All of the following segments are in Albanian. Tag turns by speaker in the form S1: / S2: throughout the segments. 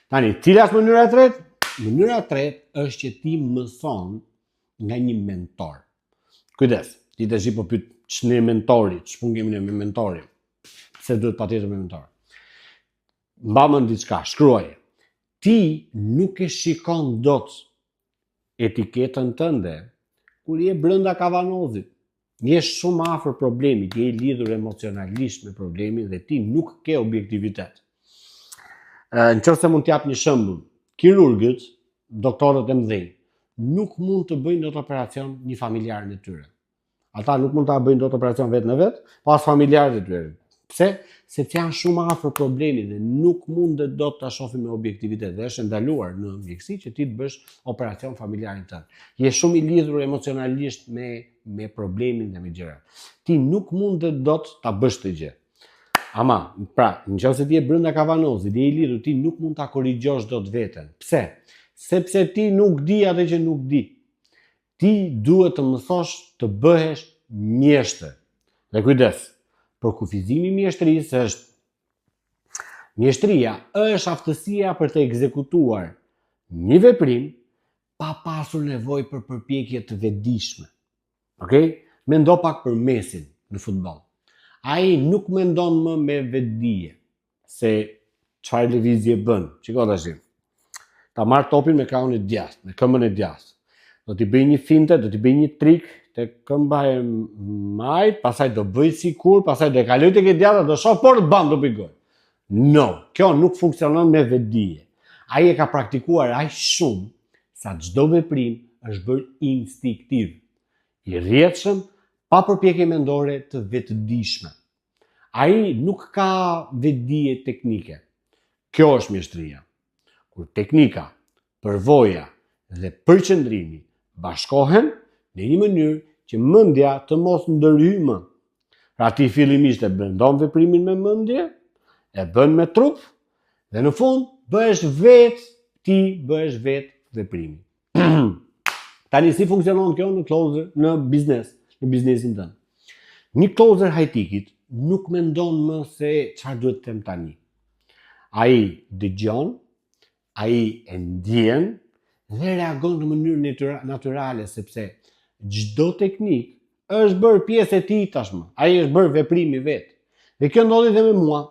S1: Tani, cila është mënyra e tretë? Mënyra e tretë është që ti mëson nga një mentor. Kujdes, ti të shi po pyet ç'në mentori, ç'pun kemi ne me mentorin. Se duhet patjetër me mentor. Mbamën diçka, shkruaje. Ti nuk e shikon dot etiketën tënde kur je brenda kavanozit. Je shumë afër problemit, je i lidhur emocionalisht me problemin dhe ti nuk ke objektivitet. Nëse mund t'jap një shembull, kirurgët, doktorët e mëdhenj, nuk mund të bëjnë dot operacion një familjarin e tyre. Ata nuk mund ta bëjnë dot operacion vetë në vetë, pas familjarët e tyre. Pse? Sepse janë shumë afër problemit dhe nuk mundet dot ta shohin me objektivitet. Dhe është ndaluar në mjekësi që ti të bësh operacion familjarin tënd. Je shumë i lidhur emocionalisht me problemin dhe me gjërat. Ti nuk mundet dot ta bësh këtë gjë. Ama, pra, nëse ti je brenda kavanozit, je i lidhur, ti nuk mund ta korrigjosh dot veten. Pse? Sepse ti nuk di atë që nuk di. Ti duhet të mësosh të bëhesh mjeshtër. Dhe kujdes, përkufizimi i mjeshtrisë është mjeshtria është aftësia për të ekzekutuar një veprim pa pasur nevojë për përpjekje të vetëdijshme. Okej? Mendo pak për Mesin në futboll. Ai nuk mendon më me vetdije se çfarë lëvizje bën. Shiko tash. Ta marr topin me krahun e djathtë, me këmbën e djathtë. Do t'i bëj një finte, do t'i bëj një trik te këmba e majt, pastaj do bëj sikur, pastaj do e kaloj tek e djatha, do shoh por bam do bëj gol. No, kjo nuk funksionon me vetdije. Ai e ka praktikuar aq shumë sa çdo veprim është bërë instinktiv, i rrjedhshëm, pa përpjekje mendore të vetëdijshme. Ai nuk ka vetdije teknike. Kjo është mjeshtria. Kur teknika, përvoja dhe përqendrimi bashkohen në një mënyrë që mendja të mos ndërhyjë më. Pra ti fillimisht e brendon veprimin me mendje, e bën me trup dhe në fund bëhesh vetë veprimi. Tani si funksionon kjo në closer, në biznesin tënd. Një closer high-ticket nuk mendon më se çfarë duhet të them tani. Ai dëgjon, ai e ndjen dhe reagon në mënyrë natyrale sepse çdo teknik është bërë pjesë e tij tashmë. Ai është bërë veprimi vet. Dhe kjo ndodhi edhe me mua.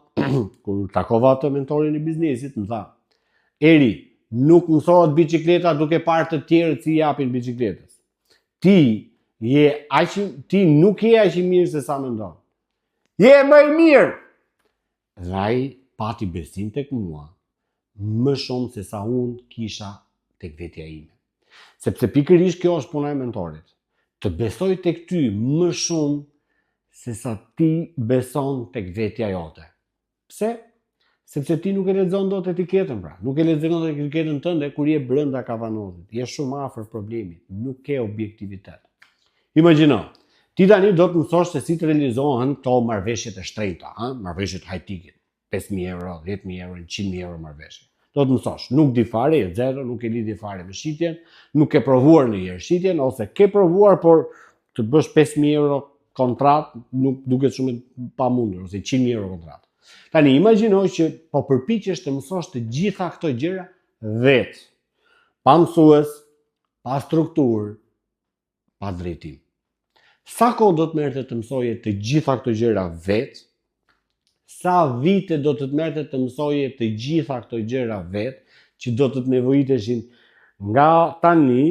S1: Kur takova të mentorin e biznesit, më tha: "Eri, nuk mësohet bicikleta duke parë të tjerët si japin bicikletës. Ti nuk je aq i mirë se sa mendon. Je më i mirë." Dhe ai pati besim tek mua më shumë se sa unë kisha tek vetja ime. Sepse pikërisht kjo është puna e mentorit. Të besoj tek ty më shumë se sa ti beson tek vetja jote. Pse? Sepse ti nuk e lexon dot etiketën pra. Nuk e lexon dot etiketën tënde kur je brenda kavanozit. Je shumë afër problemit. Nuk ke objektivitet. Imagjino, ti tani do të mësosh se si të realizohen këto marrëveshjet e shtrenjta, marrëveshjet high-ticket, 5.000 euro, 10.000 euro, 100.000 euro marrëveshje. Do të mësosh, nuk di fare, je zero, nuk e lidhje fare me shitjen, nuk ke provuar në herë shitjen, ose ke provuar, por të bësh 5.000 euro kontratë, nuk duket shumë pa mundur, ose 100.000 euro kontratë. Tani, imagjino që po përpiqesh të mësosh të gjitha këto gjëra vetë, pa mësues, pa strukturë, pa drejtim. Sa kohë do të merrte të mësoje të gjitha këto gjëra vetë? Sa vite do të merrte të mësoje të gjitha këto gjëra vetë, që do të nevojiteshin nga tani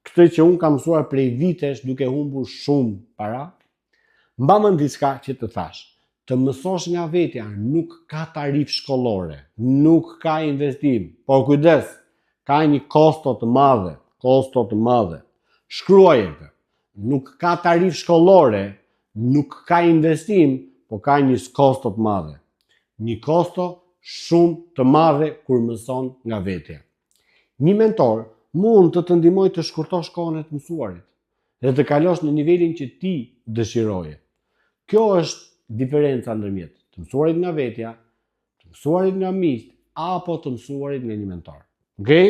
S1: këtë që unë kam mësuar prej vitesh duke humbur shumë para? Mbamën diçka që të thash. Të mësosh nga vetja nuk ka tarifë shkollore, nuk ka investim, por kujdes, ka një kosto të madhe. Shkruaje të. Nuk ka tarifë shkollore, nuk ka investim, por ka një kosto të madhe. Një kosto shumë të madhe kur mëson nga vetja. Një mentor mund të ndihmojë të shkurtosh kohën e të mësuarit dhe të kalosh në nivelin që ti dëshiroje. Kjo është diferenca ndërmjet të mësuarit nga vetja, të mësuarit nga miq apo të mësuarit nga një mentor. Okej?